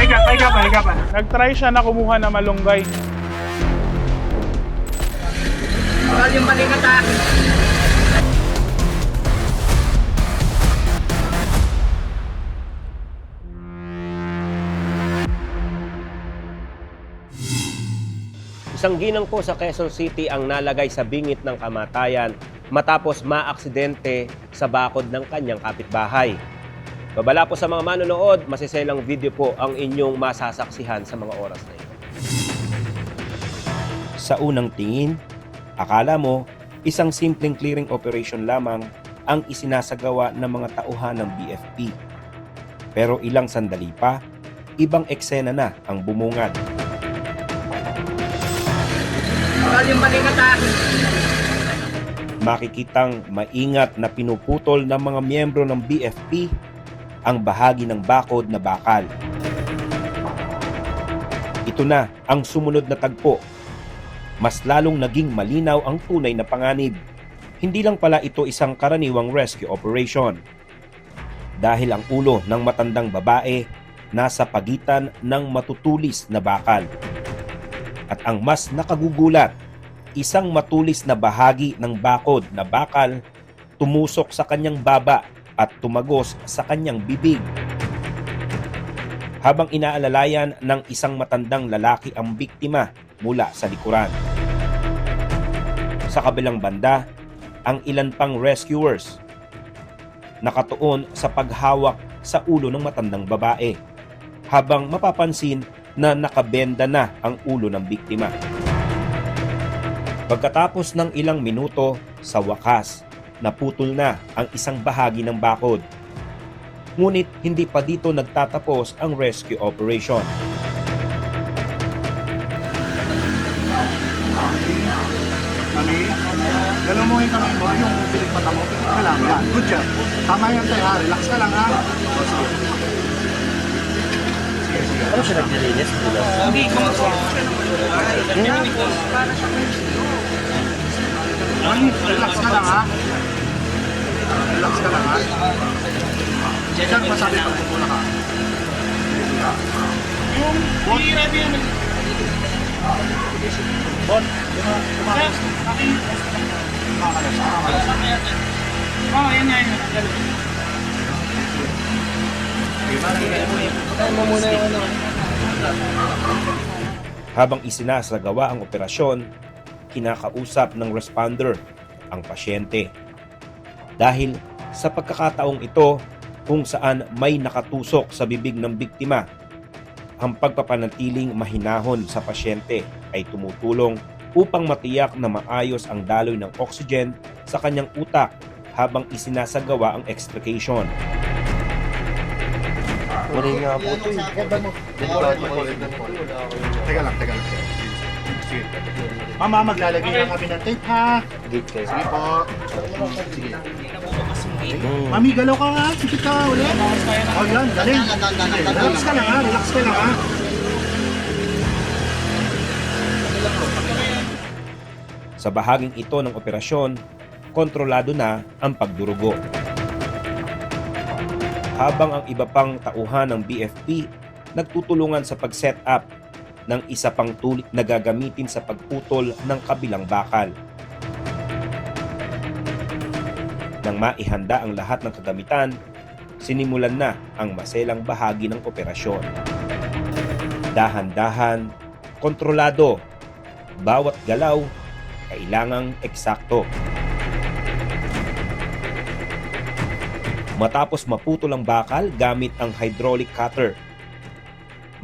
Higa pa. Nag-try siya na kumuha na malunggay. Bawal yung balikat ha. Isang ginang po sa Quezon City ang nalagay sa bingit ng kamatayan matapos maaksidente sa bakod ng kanyang kapitbahay. Babala po sa mga manonood, masiselang video po ang inyong masasaksihan sa mga oras na ito. Sa unang tingin, akala mo isang simpleng clearing operation lamang ang isinasagawa ng mga tauhan ng BFP. Pero ilang sandali pa, ibang eksena na ang bumungad. Bawal yung balikat ha. Makikitang maingat na pinuputol ng mga miyembro ng BFP ang bahagi ng bakod na bakal. Ito na ang sumunod na tagpo. Mas lalong naging malinaw ang tunay na panganib. Hindi lang pala ito isang karaniwang rescue operation. Dahil ang ulo ng matandang babae nasa pagitan ng matutulis na bakal. At ang mas nakagugulat, isang matulis na bahagi ng bakod na bakal tumusok sa kanyang baba at tumagos sa kanyang bibig. Habang inaalalayan ng isang matandang lalaki ang biktima mula sa likuran. Sa kabilang banda, ang ilan pang rescuers nakatuon sa paghawak sa ulo ng matandang babae habang mapapansin na nakabenda na ang ulo ng biktima. Pagkatapos ng ilang minuto, sa wakas, naputol na ang isang bahagi ng bakod. Ngunit hindi pa dito nagtatapos ang rescue operation. Mami, gano'n mo yung kamay mo, yung bilik mata mo, pikit ka lang, yan. Good job. Tama yan tayo ha, relax ka lang ha. Ano siya naglilinis? Hindi, kumakas. Mami, relax ka lang ha. Relax ka lang ha. Diyan masabi pag pupula ka. Yung hira din. Bon, Oh, yan yan. Habang isinasagawa ang operasyon, kinakausap ng responder ang pasyente. Dahil sa pagkakataong ito kung saan may nakatusok sa bibig ng biktima, ang pagpapanatiling mahinahon sa pasyente ay tumutulong upang matiyak na maayos ang daloy ng oxygen sa kanyang utak habang isinasagawa ang extrication. Mali nga po ito eh. Teka lang. Sige. Mama, maglalagay lang kami ng tape ha. Gate kayo. Sige po. Sige. Mami, galaw ka ha. Sikit ka ulit. O yan, galing. Relax ka lang ha. Relax ka lang ha. Sa bahaging ito ng operasyon, kontrolado na ang pagdurugo. Habang ang iba pang tauhan ng BFP nagtutulungan sa pag-set up ng isa pang tulik na gagamitin sa pagputol ng kabilang bakal. Nang maihanda ang lahat ng kagamitan, sinimulan na ang maselang bahagi ng operasyon. Dahan-dahan, kontrolado, bawat galaw, kailangang eksakto. Matapos maputol ang bakal gamit ang hydraulic cutter,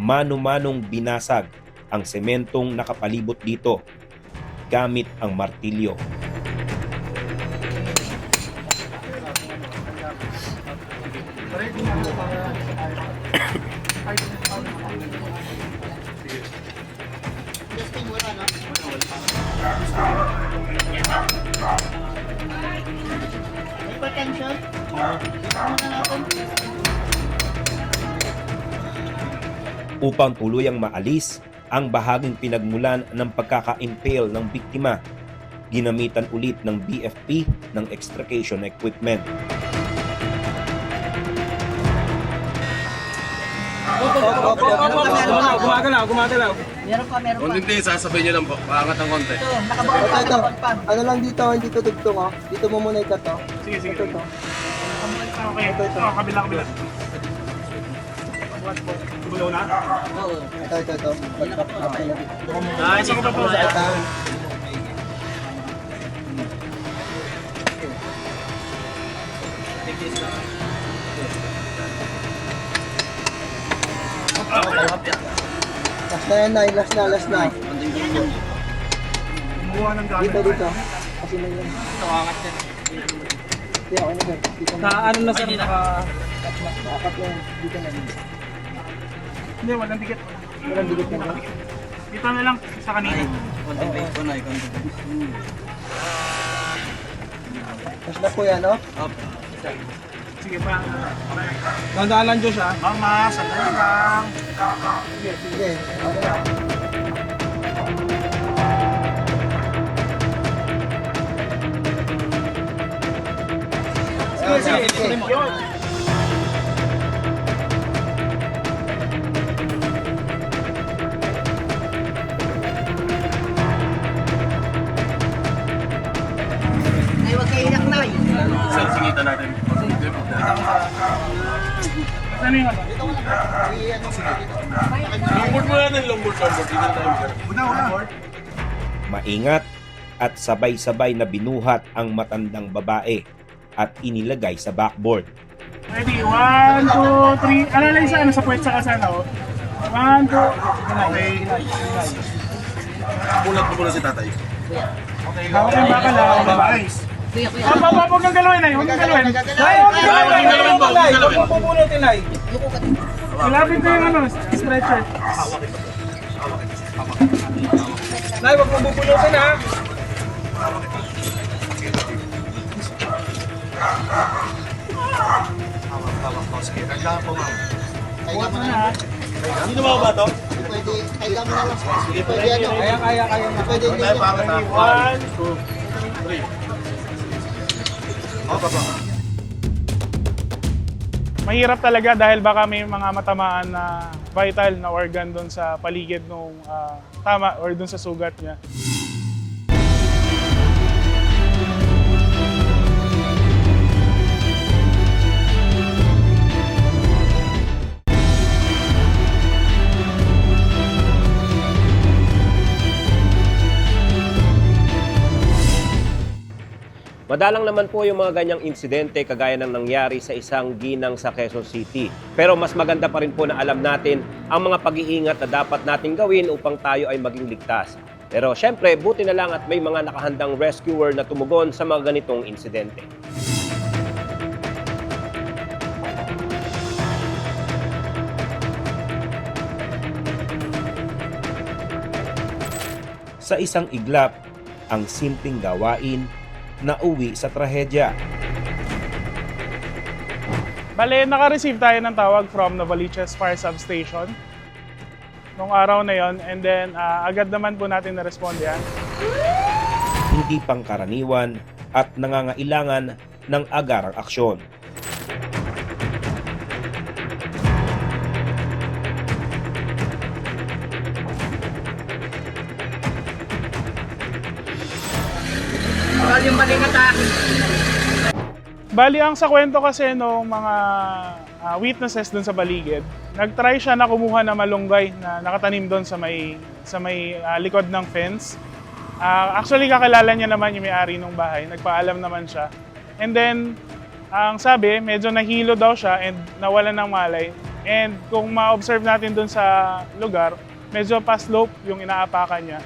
mano-manong binasag ang sementong nakapalibot dito gamit ang martilyo. Potential. Upang tuluyang maalis ang bahaging pinagmulan ng pagkaka-impale ng biktima, ginamitan ulit ng BFP ng extrication equipment. Gumagalaw. Meron pa. Kung hindi, sasabihin nyo lang po. Paangat ang konti. Ito, nakabaon pa, Ito, nakabaon pa. ano lang dito, hindi to dugtong oh. Dito mo muna ito to. Sige, sige. Ito to. Okay. Ito, kabila. Gulo na? Oo. Ito. Okay na dito. Nice. Ako pa po. Last na yan, Nay. Last na. Kumuha ng gamit. Dito. Kasi may yan. Nakangat yan. Kaya ako na sir. Dito na. Ano na sir? Apat na yan. Dito na. Hindi, walang dikit. Walang digit na ba? Dito na lang sa kanina. Last na po yan, oh. Sige pa. Tandaan lang Diyos ha. Mama, sandali lang. Sige. Ano na? Sige. Ay, huwag kayo iyak, Nay. Sir, singitan natin. Ano yung ano? Longboard mo natin, longboard. Dito tayo. Maingat at sabay-sabay na binuhat ang matandang babae at inilagay sa backboard. Ready? 1, 2, 3. Alalay sa ano sa puwet sa kasana, oh. 1, 2. Okay. Bulat mo muna si tatay. Hawak yung bakal, hawak yung bakal. Kuya, kuya. Huwag kang galawin, Nay. Huwag kang galawin. Huwag pupunutin Nay. Ilapit ko yung ano, stretcher. Nay, huwag mong pupunutin ha. Huwag mo na, ha. Sino ba ba to? Pwede, ay lang na lang. Pwede ano. Kaya. Pwede hindi. Tayo, paangat ha. 1, 2. 3. Baba. Mahirap talaga dahil baka may mga matamaan na vital na organ doon sa paligid nung tama or doon sa sugat niya. Madalang naman po yung mga ganyang insidente kagaya ng nangyari sa isang ginang sa Quezon City. Pero mas maganda pa rin po na alam natin ang mga pag-iingat na dapat nating gawin upang tayo ay maging ligtas. Pero syempre, buti na lang at may mga nakahandang rescuer na tumugon sa mga ganitong insidente. Sa isang iglap, ang simpleng gawain na uwi sa trahedya. Bale, naka-receive tayo ng tawag from Novaliches Fire Substation nung araw na yon, and then agad naman po natin na-responde yan. Hindi pangkaraniwan at nangangailangan ng agarang aksyon. Bawal yung maling atake. Bali, ang sa kwento kasi nung mga witnesses doon sa baligid, nag-try siya na kumuha ng malunggay na nakatanim doon sa may likod ng fence. Actually, kakilala niya naman yung may-ari ng bahay. Nagpaalam naman siya. And then, ang sabi, medyo nahilo daw siya and nawalan ng malay. And kung ma-observe natin doon sa lugar, medyo pa-slope yung inaapakan niya.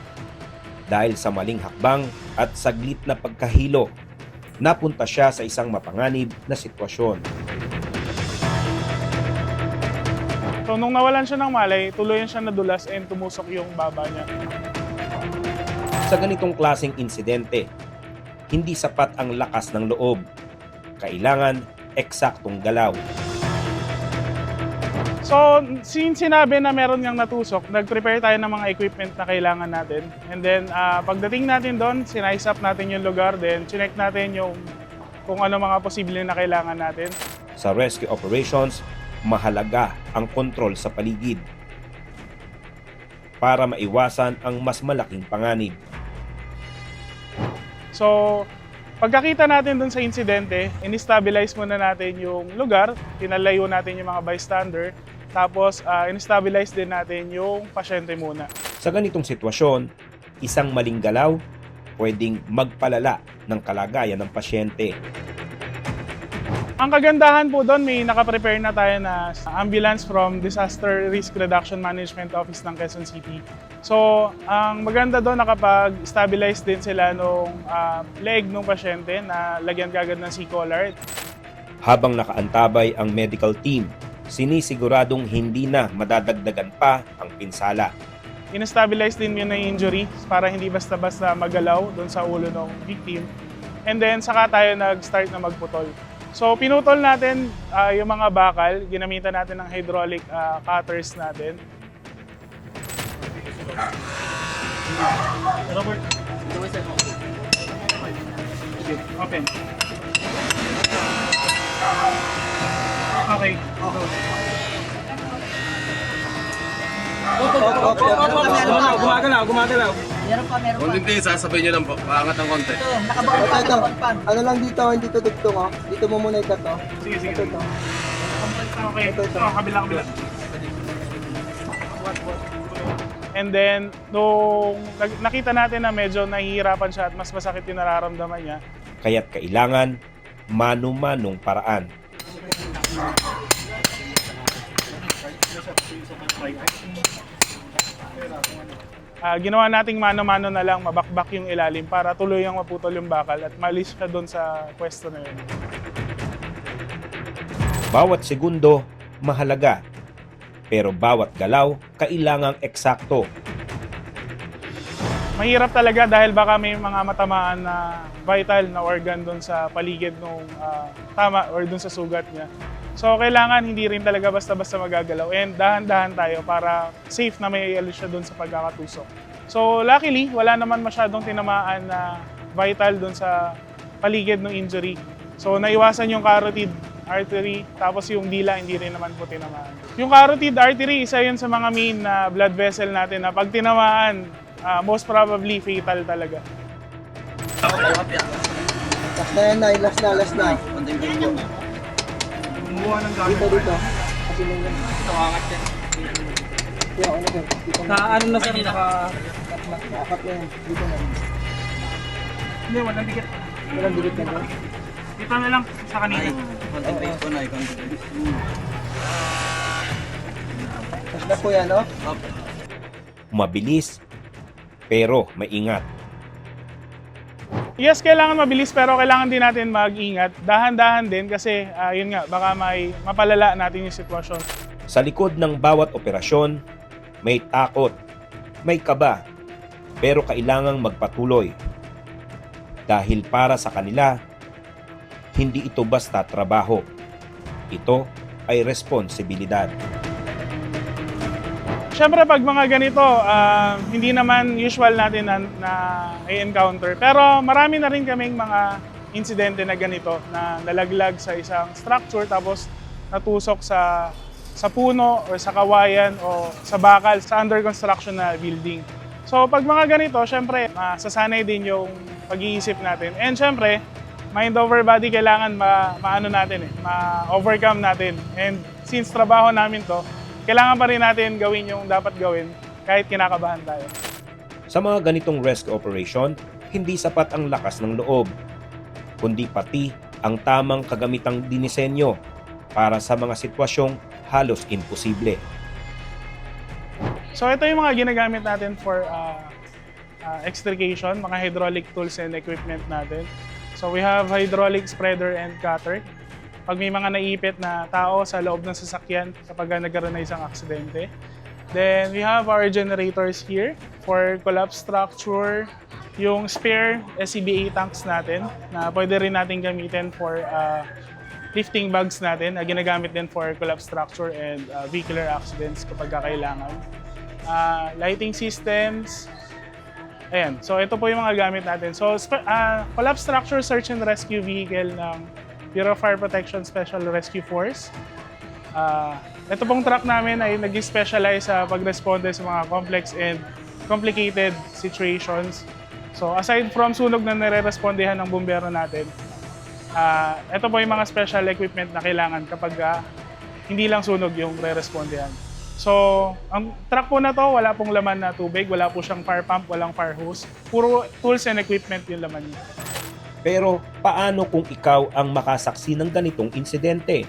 Dahil sa maling hakbang at saglit na pagkahilo, napunta siya sa isang mapanganib na sitwasyon. So nung nawalan siya ng malay, tuluyan siya nadulas and tumusok yung baba niya. Sa ganitong klaseng insidente, hindi sapat ang lakas ng loob. Kailangan eksaktong galaw. So, since sinabi na meron niyang natusok, nag-prepare tayo ng mga equipment na kailangan natin. And then, pagdating natin doon, sinize up natin yung lugar, then chinek natin yung kung ano mga posible na kailangan natin. Sa rescue operations, mahalaga ang kontrol sa paligid para maiwasan ang mas malaking panganib. So, pagkakita natin dun sa insidente, in-stabilize muna natin yung lugar, pinalayo natin yung mga bystander, tapos in-stabilize din natin yung pasyente muna. Sa ganitong sitwasyon, isang maling galaw pwedeng magpalala ng kalagayan ng pasyente. Ang kagandahan po doon, may nakaprepare na tayo na ambulance from Disaster Risk Reduction Management Office ng Quezon City. So, ang maganda doon, nakapag-stabilize din sila nung leg ng pasyente na lagyan kagad ng C-collar. Habang nakaantabay ang medical team, sinisiguradong hindi na madadagdagan pa ang pinsala. In-stabilize din yun na injury para hindi basta-basta magalaw doon sa ulo ng victim. And then, saka tayo nag-start na magputol. So, pinutol natin yung mga bakal, ginamitan natin ng hydraulic cutters natin. Robert. Open. Okay. Gumagalaw. Meron pa. Konti sasabay nyo lang po. Paangat ng konti. Ito, nakabakot pa, Ito. nakabakpan. Ano lang dito, hindi to dugtong oh. Dito mo muna ikat oh. Sige, sige. Ito. Okay. Ito. Kabila. And then, nung nakita natin na medyo nahihirapan siya at mas masakit yung nararamdaman niya, Kaya't kailangan mano-manong paraan. ginawa nating mano-mano na lang, mabakbak yung ilalim para tuloy ang maputol yung bakal at malis siya doon sa pwesto na yun. Bawat segundo, mahalaga. Pero bawat galaw, kailangang eksakto. Mahirap talaga dahil baka may mga matamaan na vital na organ doon sa paligid nung tama or doon sa sugat niya. So kailangan hindi rin talaga basta-basta magagalaw and dahan-dahan tayo para safe na may alis siya doon sa pagkakatusok. So luckily, wala naman masyadong tinamaan na vital doon sa paligid ng injury. So naiwasan yung carotid artery, tapos yung dila hindi rin naman po tinamaan. Yung carotid artery, isa yun sa mga main na blood vessel natin na pag tinamaan, most probably fatal talaga. Last na yan, Nay. Last na. Kumuha ng gamit. Dito. Kasi nung yan. Nakangat yan. Kaya ano sir? Dito na. Ano na sir, Nakakat na yan. Dito na. Hindi, walang dikit. Walang dikit na doon. Dito na lang sa kanina. Tapos na po yan, oh. Mabilis, pero maingat. Yes, kailangan mabilis pero kailangan din natin mag-ingat. Dahan-dahan din kasi yun nga, baka may mapalala natin yung sitwasyon. Sa likod ng bawat operasyon, may takot, may kaba, pero kailangang magpatuloy. Dahil para sa kanila, hindi ito basta trabaho. Ito ay responsibilidad. Siyempre pag mga ganito, hindi naman usual natin na i-encounter. Pero marami na rin kaming mga insidente na ganito na nalaglag sa isang structure tapos natusok sa puno o sa kawayan o sa bakal sa under construction na building. So pag mga ganito, siyempre sasanay din yung pag-iisip natin. And siyempre, mind over body kailangan ma-overcome natin. And since trabaho namin to, kailangan pa rin natin gawin yung dapat gawin kahit kinakabahan tayo. Sa mga ganitong rescue operation, hindi sapat ang lakas ng loob, kundi pati ang tamang kagamitang dinisenyo para sa mga sitwasyong halos imposible. So ito yung mga ginagamit natin for extrication, mga hydraulic tools and equipment natin. So we have hydraulic spreader and cutter. Pag may mga naiipit na tao sa loob ng sasakyan kapag nagkaroon na isang aksidente. Then we have our generators here for collapse structure, yung spare SCBA tanks natin na pwede rin natin gamitin for lifting bags natin na ginagamit din for collapse structure and vehicular accidents kapag kailangan. Lighting systems. Ayan, so ito po yung mga gamit natin. So collapse structure search and rescue vehicle ng Bureau of Fire Protection Special Rescue Force. Ito pong truck namin ay nag-specialize sa pag-responde sa mga complex and complicated situations. So aside from sunog na nare-respondehan ng bumbero natin, ito po yung mga special equipment na kailangan kapag hindi lang sunog yung re-respondehan. So, ang truck po na to, wala pong laman na tubig, wala po siyang fire pump, walang fire hose. Puro tools and equipment yung laman niya. Pero paano kung ikaw ang makasaksi ng ganitong insidente?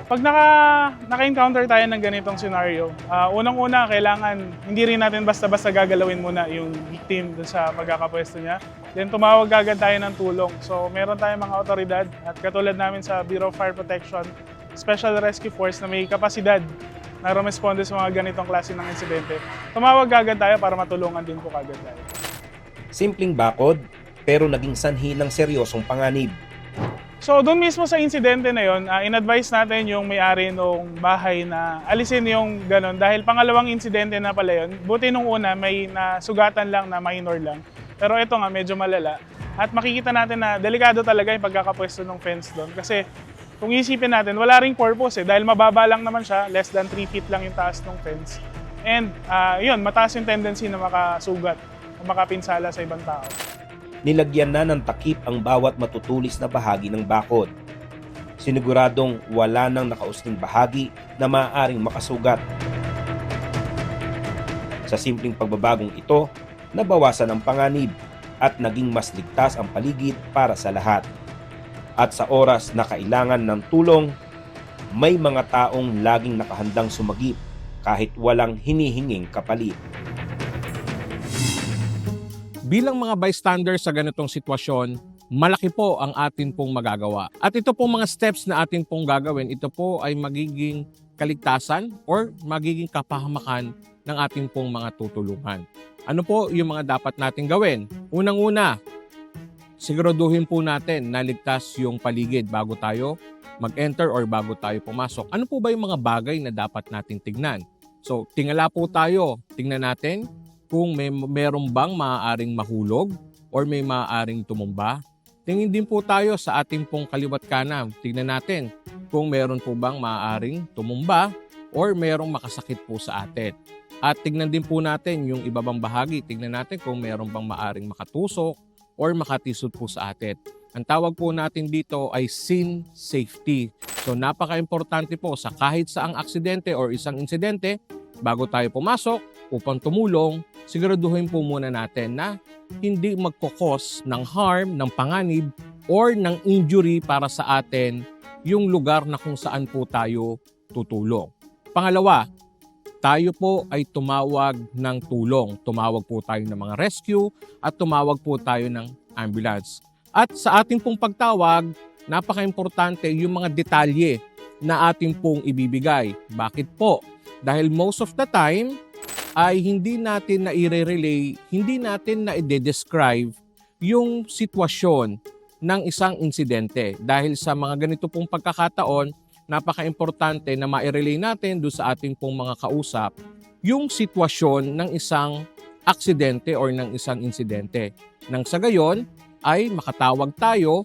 Pag naka-encounter tayo ng ganitong scenario, unang-una, kailangan hindi rin natin basta-basta gagalawin muna yung victim dun sa pagkakapwesto niya. Then tumawag agad tayo ng tulong. So meron tayong mga otoridad at katulad namin sa Bureau of Fire Protection, Special Rescue Force na may kapasidad na rumesponde sa mga ganitong klase ng insidente. Tumawag agad tayo para matulungan din po agad tayo. Simpleng bakod, pero naging sanhi ng seryosong panganib. So doon mismo sa insidente na yon, in-advise natin yung may-ari ng bahay na alisin yung ganon dahil pangalawang insidente na pala yun. Buti nung una may nasugatan lang na minor lang. Pero ito nga medyo malala. At makikita natin na delikado talaga yung pagkakapwesto ng fence doon kasi kung isipin natin, wala ring purpose dahil mababa lang naman siya, less than 3 feet lang yung taas ng fence. And yun, mataas yung tendency na makasugat o makapinsala sa ibang tao. Nilagyan na ng takip ang bawat matutulis na bahagi ng bakod. Siniguradong wala nang nakausling bahagi na maaaring makasugat. Sa simpleng pagbabagong ito, nabawasan ang panganib at naging mas ligtas ang paligid para sa lahat. At sa oras na kailangan ng tulong, may mga taong laging nakahandang sumagip kahit walang hinihinging kapalit. Bilang mga bystanders sa ganitong sitwasyon, malaki po ang atin pong magagawa. At ito pong mga steps na atin pong gagawin, ito po ay magiging kaligtasan or magiging kapahamakan ng ating pong mga tutulungan. Ano po yung mga dapat natin gawin? Unang-una, siguraduhin po natin na ligtas yung paligid bago tayo mag-enter or bago tayo pumasok. Ano po ba yung mga bagay na dapat natin tignan? So, tingala po tayo. Tingnan natin kung meron bang maaaring mahulog or may maaaring tumumba. Tingin din po tayo sa ating pong kaliwat kanan. Tingnan natin kung meron po bang maaaring tumumba or merong makasakit po sa atin. At tingnan din po natin yung ibabang bahagi. Tingnan natin kung meron bang maaaring makatusok or makatisod po sa atin. Ang tawag po natin dito ay scene safety. So napaka-importante po sa kahit saang aksidente or isang insidente, bago tayo pumasok, upang tumulong, siguraduhin po muna natin na hindi magkukos ng harm, ng panganib, or ng injury para sa atin yung lugar na kung saan po tayo tutulong. Pangalawa, tayo po ay tumawag ng tulong. Tumawag po tayo ng mga rescue at tumawag po tayo ng ambulance. At sa ating pong pagtawag, napaka-importante yung mga detalye na ating pong ibibigay. Bakit po? Dahil most of the time, ay hindi natin na i-relay, hindi natin na i-describe yung sitwasyon ng isang insidente. Dahil sa mga ganito pong pagkakataon, napaka-importante na ma-relay natin doon sa ating pong mga kausap yung sitwasyon ng isang aksidente or ng isang insidente. Nang sa gayon, ay makatawag tayo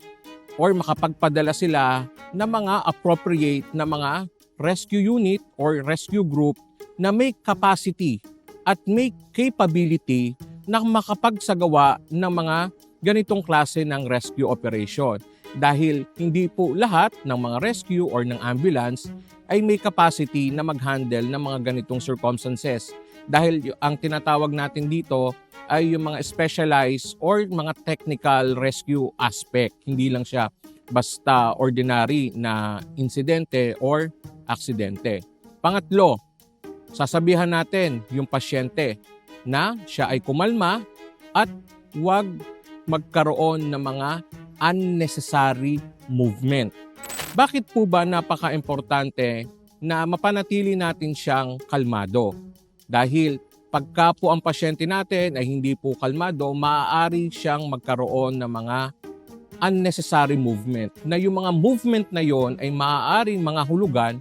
or makapagpadala sila ng mga appropriate na mga rescue unit or rescue group na may capacity at may capability na makapagsagawa ng mga ganitong klase ng rescue operation. Dahil hindi po lahat ng mga rescue or ng ambulance ay may capacity na mag-handle ng mga ganitong circumstances. Dahil ang tinatawag natin dito ay yung mga specialized or mga technical rescue aspect. Hindi lang siya basta ordinary na insidente or aksidente. Pangatlo, sasabihan natin yung pasyente na siya ay kumalma at huwag magkaroon ng mga unnecessary movement. Bakit po ba napaka-importante na mapanatili natin siyang kalmado? Dahil pagka po ang pasyente natin ay hindi po kalmado, maaari siyang magkaroon ng mga unnecessary movement. Na yung mga movement na yon ay maaaring mga hulugan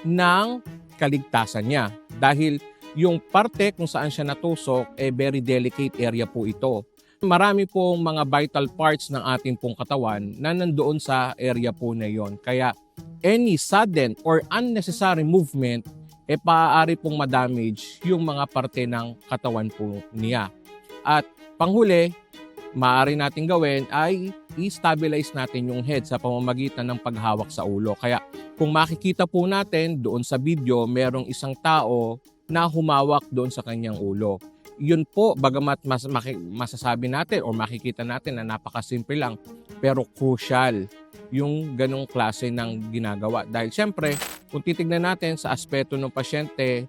ng kaligtasan niya. Dahil yung parte kung saan siya natusok, very delicate area po ito. Marami pong mga vital parts ng ating pong katawan na nandoon sa area po na yon. Kaya any sudden or unnecessary movement, maaari pong ma-damage yung mga parte ng katawan po niya. At panghuli, maaari natin gawin ay i-stabilize natin yung head sa pamamagitan ng paghawak sa ulo. Kaya kung makikita po natin doon sa video, merong isang tao na humawak doon sa kanyang ulo. Yun po, bagamat masasabi natin o makikita natin na napakasimple lang, pero crucial yung ganong klase ng ginagawa. Dahil siyempre, kung titignan natin sa aspeto ng pasyente,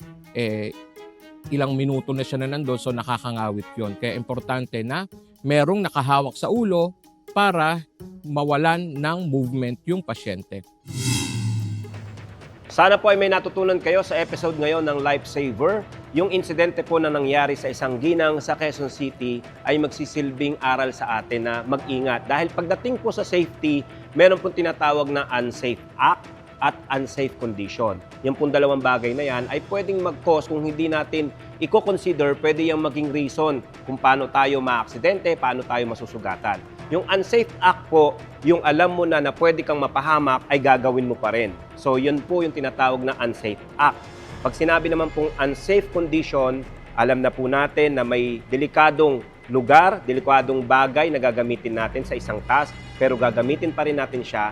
ilang minuto na siya na nandun, so nakakangawit yun. Kaya importante na merong nakahawak sa ulo para mawalan ng movement yung pasyente. Sana po ay may natutunan kayo sa episode ngayon ng Lifesaver. Yung insidente po na nangyari sa isang ginang sa Quezon City ay magsisilbing aral sa atin na mag-ingat. Dahil pagdating po sa safety, meron pong tinatawag na unsafe act at unsafe condition. Yung pong dalawang bagay na yan ay pwedeng mag-cause kung hindi natin i-consider, pwede yung maging reason kung paano tayo ma-aksidente, paano tayo masusugatan. Yung unsafe act po, yung alam mo na pwede kang mapahamak, ay gagawin mo pa rin. So, yun po yung tinatawag na unsafe act. Pag sinabi naman pong unsafe condition, alam na po natin na may delikadong lugar, delikadong bagay na gagamitin natin sa isang task, pero gagamitin pa rin natin siya.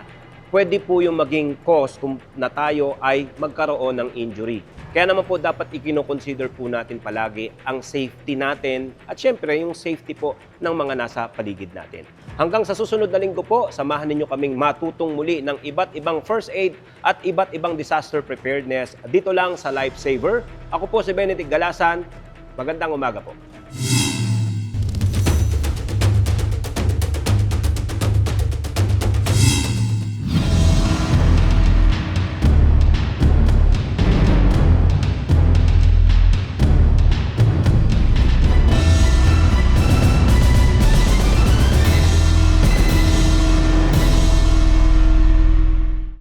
Pwede po yung maging cause kung na tayo ay magkaroon ng injury. Kaya naman po dapat i-consider po natin palagi ang safety natin at syempre yung safety po ng mga nasa paligid natin. Hanggang sa susunod na linggo po, samahan ninyo kaming matutong muli ng iba't ibang first aid at iba't ibang disaster preparedness dito lang sa Lifesaver. Ako po si Benedict Galasan. Magandang umaga po.